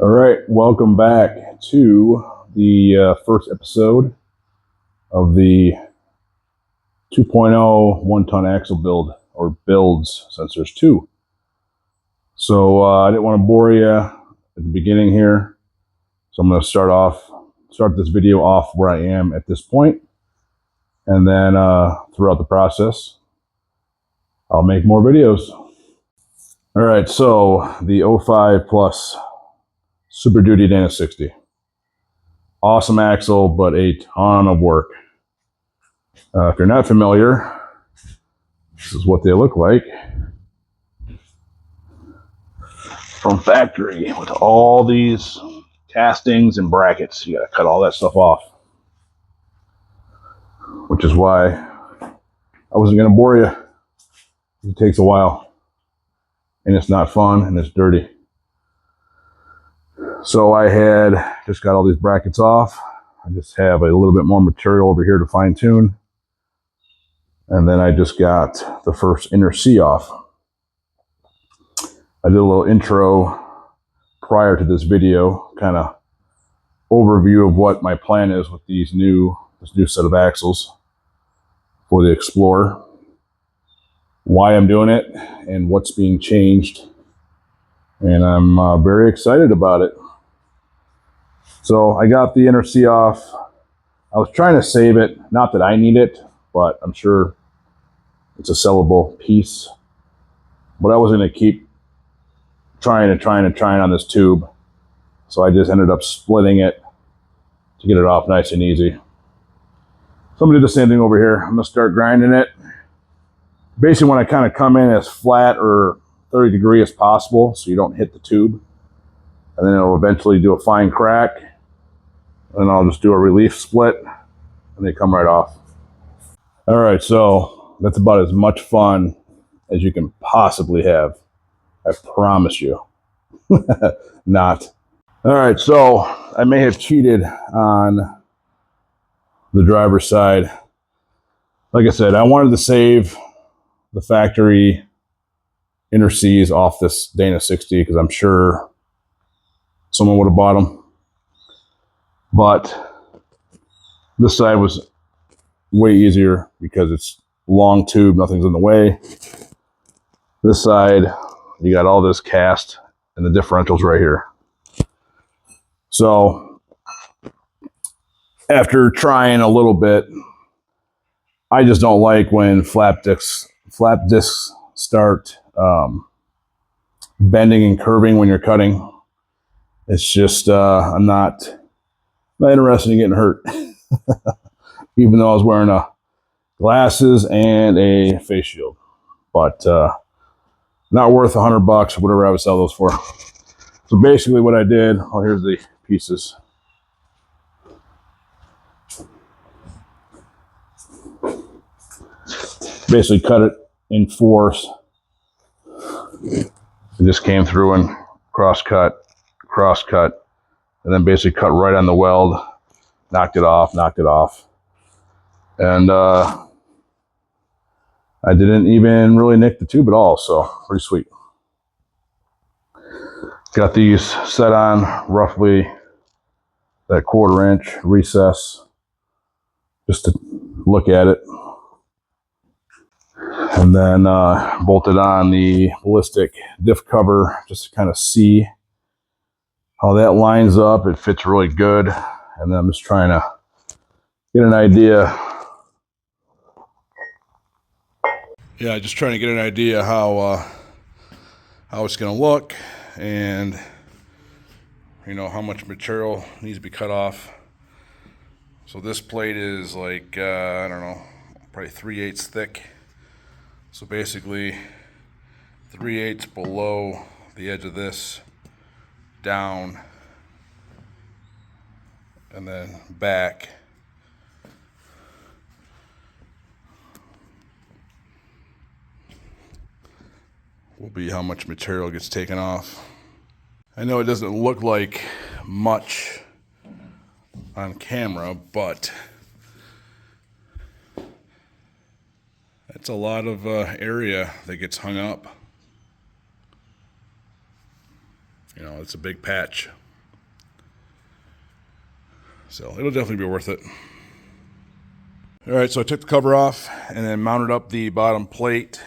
All right, welcome back to the first episode of the 2.0 one-ton axle build, or builds, since there's two. So I didn't want to bore you at the beginning here, so I'm going to start this video off where I am at this point, and then throughout the process, I'll make more videos. All right, so the 05 Plus superduty D60. Awesome axle, but a ton of work. If you're not familiar, this is what they look like from factory with all these castings and brackets. You got to cut all that stuff off, which is why I wasn't going to bore you. It takes a while, and it's not fun, and it's dirty. So I had just got all these brackets off. I just have a little bit more material over here to fine tune. And then I just got the first inner C off. I did a little intro prior to this video, kind of overview of what my plan is with this new set of axles for the Explorer, why I'm doing it, and what's being changed. And I'm very excited about it. So I got the inner C off. I was trying to save it, not that I need it, but I'm sure it's a sellable piece. But I was going to keep trying on this tube. So I just ended up splitting it to get it off nice and easy. So I'm going to do the same thing over here. I'm going to start grinding it. Basically, when I kind of come in as flat or 30 degree as possible so you don't hit the tube. And then it'll eventually do a fine crack. And I'll just do a relief split and they come right off. All right, so that's about as much fun as you can possibly have. I promise you. Not. All right, so I may have cheated on the driver's side. Like I said, I wanted to save the factory inner C's off this Dana 60 because I'm sure someone would have bought them. But this side was way easier because it's long tube, nothing's in the way. This side, you got all this cast and the differentials right here. So after trying a little bit, I just don't like when flap discs start bending and curving when you're cutting. It's just I'm not interested in getting hurt. Even though I was wearing glasses and a face shield, but not worth $100 or whatever I would sell those for. So basically what I did, oh, here's the pieces. Basically cut it in fours. It just came through and cross cut, and then basically cut right on the weld, knocked it off. And I didn't even really nick the tube at all, so pretty sweet. Got these set on roughly that 1/4 inch recess, just to look at it. And then bolted on the ballistic diff cover, just to kind of see how that lines up. It fits really good. And then I'm just trying to get an idea. Yeah, just trying to get an idea how it's going to look, and you know how much material needs to be cut off. So this plate is like I don't know, probably 3/8 thick. So basically 3/8 below the edge of this, down, and then back. Will be how much material gets taken off. I know it doesn't look like much on camera, but it's a lot of area that gets hung up. You know, it's a big patch. So it'll definitely be worth it. All right, so I took the cover off and then mounted up the bottom plate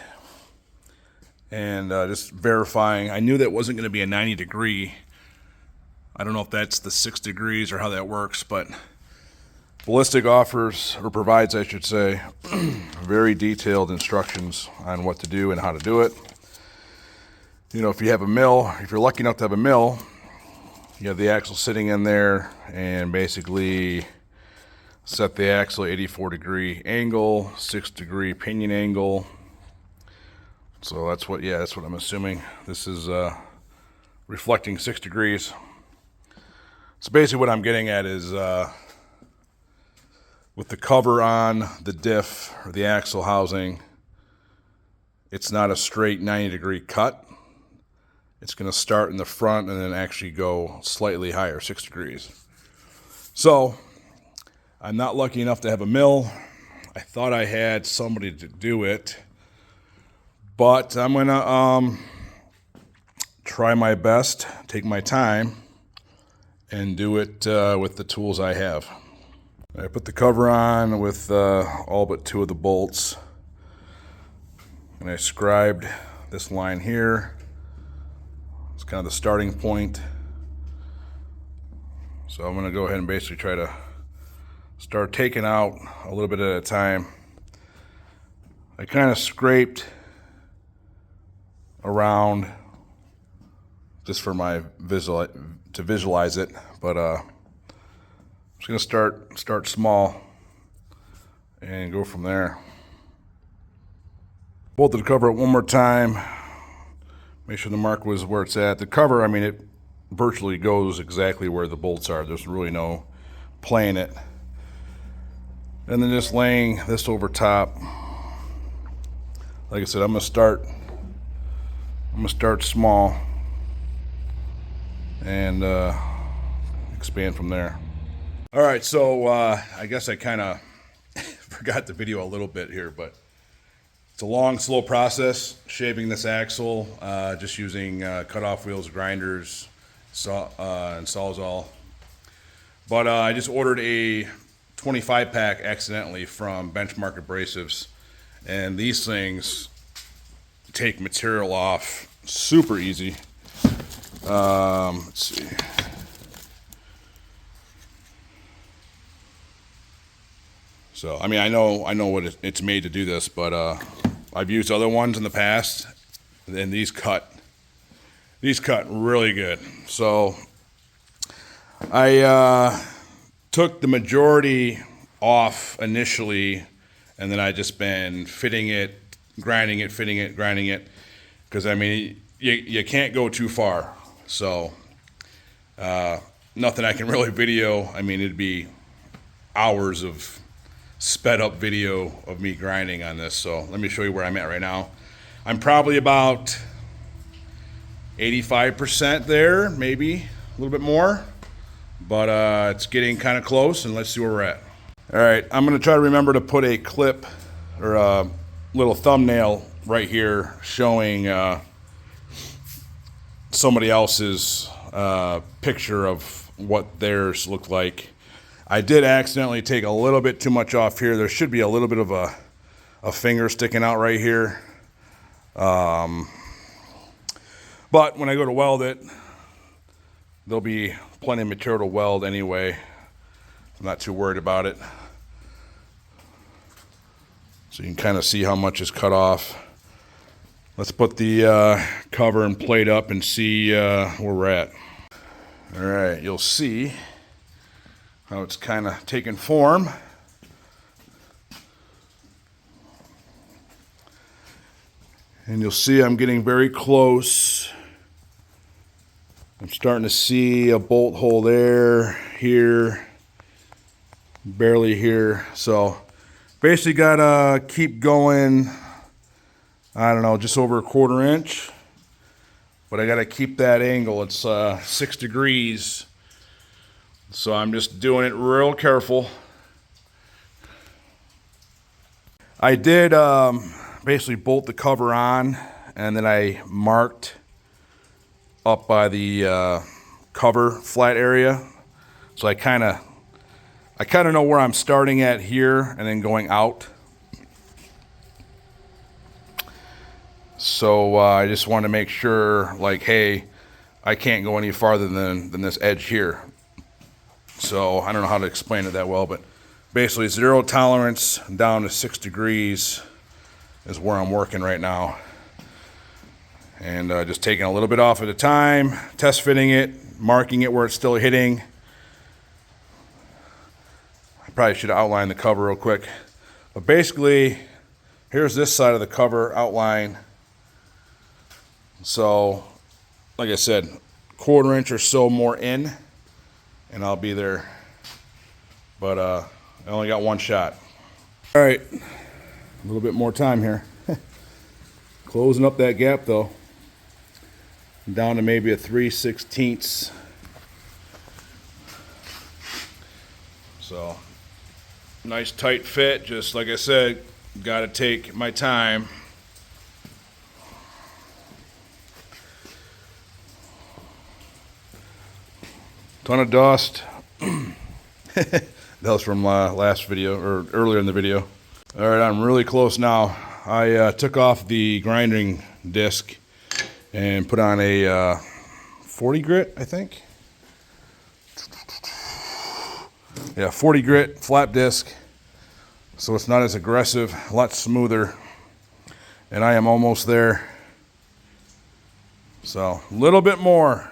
and just verifying. I knew that wasn't going to be a 90 degree. I don't know if that's the 6 degrees or how that works, but Ballistic offers, or provides, I should say, very detailed instructions on what to do and how to do it. You know, if you have a mill, if you're lucky enough to have a mill, you have the axle sitting in there and basically set the axle 84 degree angle, 6 degree pinion angle. So that's what I'm assuming. This is reflecting 6 degrees. So basically what I'm getting at is with the cover on the diff or the axle housing, it's not a straight 90 degree cut. It's going to start in the front and then actually go slightly higher, 6 degrees. So I'm not lucky enough to have a mill. I thought I had somebody to do it, but I'm going to try my best, take my time, and do it with the tools I have. I put the cover on with all but 2 of the bolts, and I scribed this line here. It's kind of the starting point. So I'm going to go ahead and basically try to start taking out a little bit at a time. I kind of scraped around just for my to visualize it, but I'm just going to start small and go from there. Bolted the cover up one more time. Make sure the mark was where it's at. The cover, I mean, it virtually goes exactly where the bolts are. There's really no playing it. And then just laying this over top. Like I said, I'm gonna start small and expand from there. All right, so I guess I kind of forgot the video a little bit here, but it's a long, slow process shaving this axle, just using cutoff wheels, grinders, and Sawzall. But I just ordered a 25 pack accidentally from Benchmark Abrasives, and these things take material off super easy. Let's see. So, I mean, I know what it's made to do this, but I've used other ones in the past, and these cut really good. So I took the majority off initially, and then I just been fitting it, grinding it, fitting it, grinding it, because I mean you can't go too far. So nothing I can really video. I mean, it'd be hours of sped up video of me grinding on this. So let me show you where I'm at right now. I'm probably about 85% there, maybe a little bit more, but it's getting kind of close, and let's see where we're at. All right, I'm gonna try to remember to put a clip or a little thumbnail right here showing somebody else's picture of what theirs looked like. I did accidentally take a little bit too much off here. There should be a little bit of a finger sticking out right here. But when I go to weld it, there'll be plenty of material to weld anyway. I'm not too worried about it. So you can kind of see how much is cut off. Let's put the cover and plate up and see where we're at. All right, you'll see how it's kind of taken form. And you'll see I'm getting very close. I'm starting to see a bolt hole there, here, barely here. So basically gotta keep going, I don't know, just over a 1/4 inch. But I gotta keep that angle. It's 6 degrees. So I'm just doing it real careful. I did basically bolt the cover on, and then I marked up by the cover flat area. So I kind of I kind of know where I'm starting at here and then going out. So I just want to make sure, like, hey, I can't go any farther than this edge here. So I don't know how to explain it that well, but basically 0 tolerance down to 6 degrees is where I'm working right now. And just taking a little bit off at a time, test fitting it, marking it where it's still hitting. I probably should outline the cover real quick. But basically, here's this side of the cover outline. So, like I said, 1/4 inch or so more in, and I'll be there. But I only got one shot. All right, a little bit more time here. Closing up that gap though. Down to maybe a 3/16. So, nice tight fit. Just like I said, got to take my time. Ton of dust. That was from last video, or earlier in the video. All right, I'm really close now. I took off the grinding disc and put on a 40 grit, I think. Yeah, 40 grit flat disc. So it's not as aggressive, a lot smoother. And I am almost there. So a little bit more.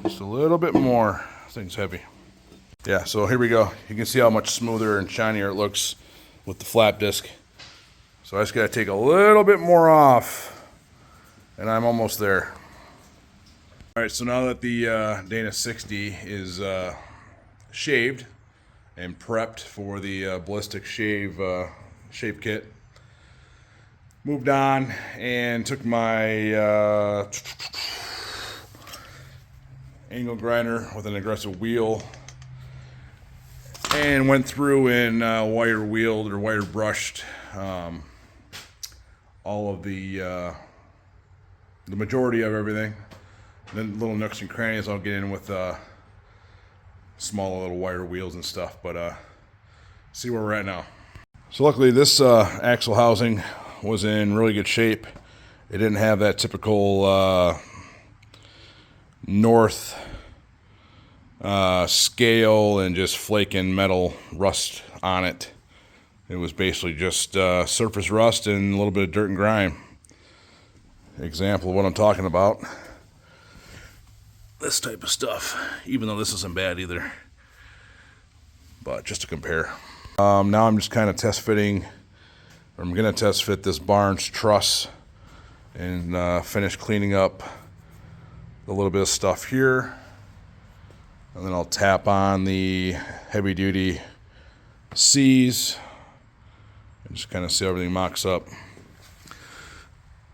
Just a little bit more. This thing's heavy. Yeah, so here we go. You can see how much smoother and shinier it looks with the flap disc. So I just gotta take a little bit more off, and I'm almost there. All right, so now that the D60 is shaved and prepped for the ballistic shape kit, moved on and took my angle grinder with an aggressive wheel and went through and wire wheeled or wire brushed all of the majority of everything. And then little nooks and crannies I'll get in with small little wire wheels and stuff, but see where we're at now. So luckily this axle housing was in really good shape. It didn't have that typical north scale and just flaking metal rust on it. It was basically just surface rust and a little bit of dirt and grime. Example of what I'm talking about. This type of stuff, even though this isn't bad either, but just to compare. Now I'm just kind of test fitting, or I'm gonna test fit this Barnes truss and finish cleaning up a little bit of stuff here, and then I'll tap on the heavy duty C's and just kind of see how everything mocks up.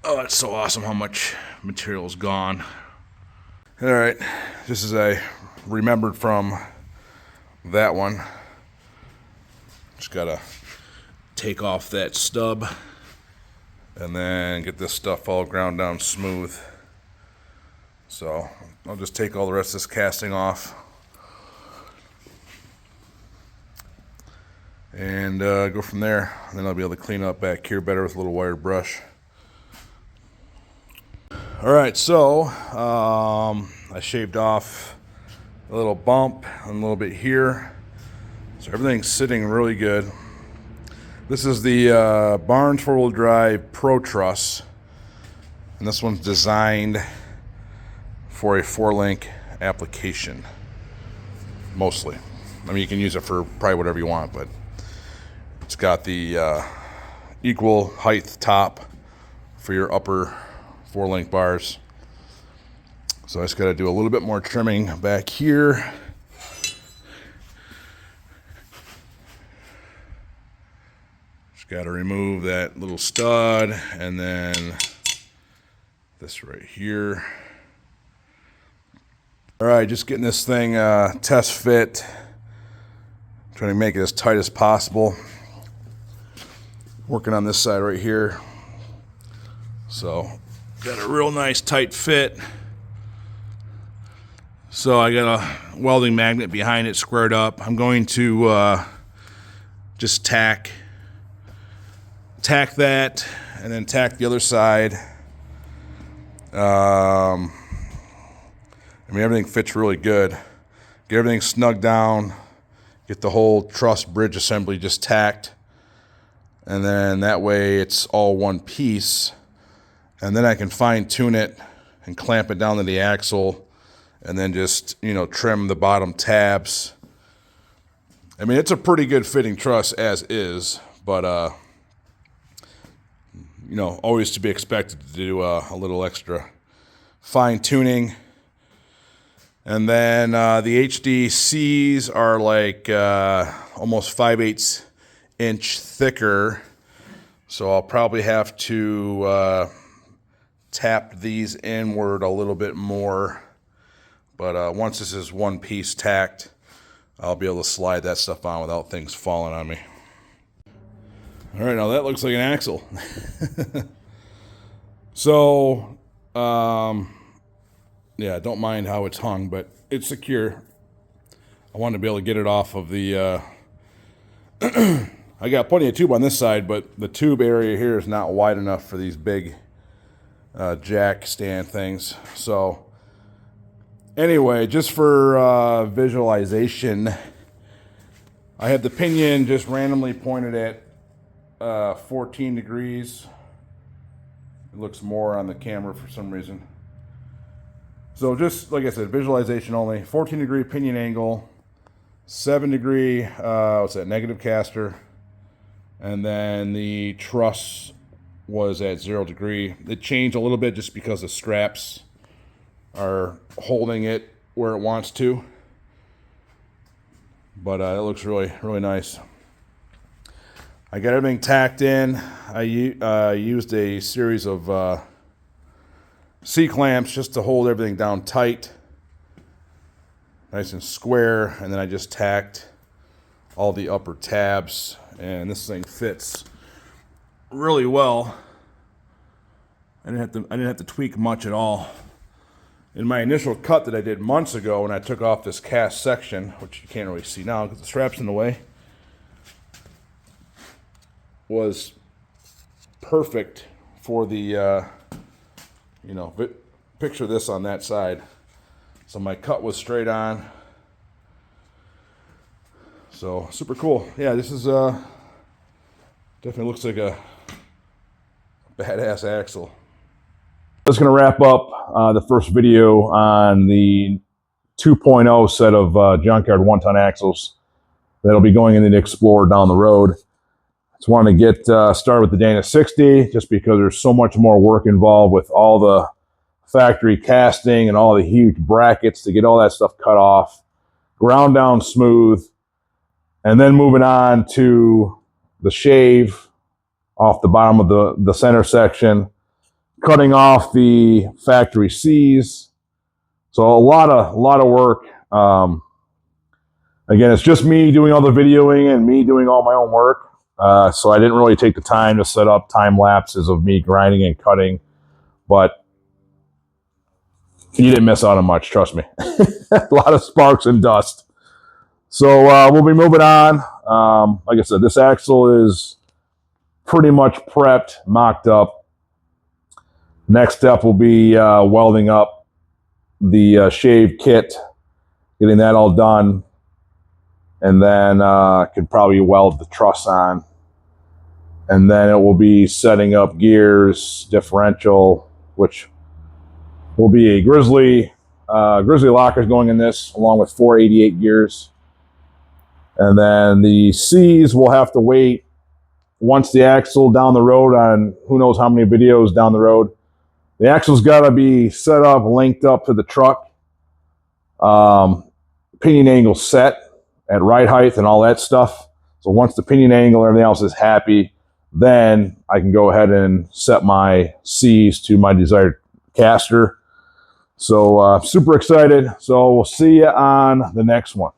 Oh, that's so awesome how much material is gone. All right, just as I remembered from that one, just gotta take off that stub and then get this stuff all ground down smooth. So I'll just take all the rest of this casting off and go from there. And then I'll be able to clean up back here better with a little wire brush. All right, so I shaved off a little bump and a little bit here. So everything's sitting really good. This is the Barnes 4-wheel drive Pro Truss. And this one's designed for a 4-link application, mostly. I mean, you can use it for probably whatever you want, but it's got the equal height top for your upper 4-link bars. So I just got to do a little bit more trimming back here. Just got to remove that little stud and then this right here. All right, just getting this thing test fit. Trying to make it as tight as possible. Working on this side right here. So got a real nice tight fit. So I got a welding magnet behind it squared up. I'm going to just tack that and then tack the other side. I mean, everything fits really good. Get everything snug down. Get the whole truss bridge assembly just tacked. And then that way it's all one piece. And then I can fine tune it and clamp it down to the axle. And then just, you know, trim the bottom tabs. I mean, it's a pretty good fitting truss as is, but, you know, always to be expected to do a little extra fine tuning. And then the HDCs are like almost 5/8 inch thicker. So I'll probably have to tap these inward a little bit more. But once this is one piece tacked, I'll be able to slide that stuff on without things falling on me. All right, now that looks like an axle. So, yeah, don't mind how it's hung, but it's secure. I wanted to be able to get it off of the, I got plenty of tube on this side, but the tube area here is not wide enough for these big jack stand things. So, anyway, just for visualization, I have the pinion just randomly pointed at 14 degrees. It looks more on the camera for some reason. So just like I said, visualization only. 14 degree pinion angle, 7 degree, what's that, negative caster. And then the truss was at 0 degree. It changed a little bit just because the straps are holding it where it wants to. But it looks really, really nice. I got everything tacked in. I used a series of C-clamps just to hold everything down tight, nice and square, and then I just tacked all the upper tabs, and this thing fits really well. I didn't have to tweak much at all. In my initial cut that I did months ago when I took off this cast section, which you can't really see now because the strap's in the way, was perfect for the, you know, picture this on that side. So my cut was straight on. So super cool. Yeah, this is definitely looks like a badass axle. That's going to wrap up the first video on the 2.0 set of Junkyard 1-ton axles that'll be going into the Explorer down the road. Just wanted to get started with the D60 just because there's so much more work involved with all the factory casting and all the huge brackets to get all that stuff cut off, ground down smooth, and then moving on to the shave off the bottom of the center section, cutting off the factory C's. So a lot of work. Again, it's just me doing all the videoing and me doing all my own work. So I didn't really take the time to set up time lapses of me grinding and cutting, but you didn't miss out on much, trust me. A lot of sparks and dust. So we'll be moving on. Like I said, this axle is pretty much prepped, mocked up. Next step will be welding up the shave kit, getting that all done, and then could probably weld the truss on. And then it will be setting up gears, differential, which will be a Grizzly lockers going in this, along with 488 gears. And then the C's will have to wait once the axle down the road on who knows how many videos down the road. The axle's got to be set up, linked up to the truck. Pinion angle set at ride height and all that stuff. So once the pinion angle and everything else is happy, then I can go ahead and set my C's to my desired caster. So super excited. So we'll see you on the next one.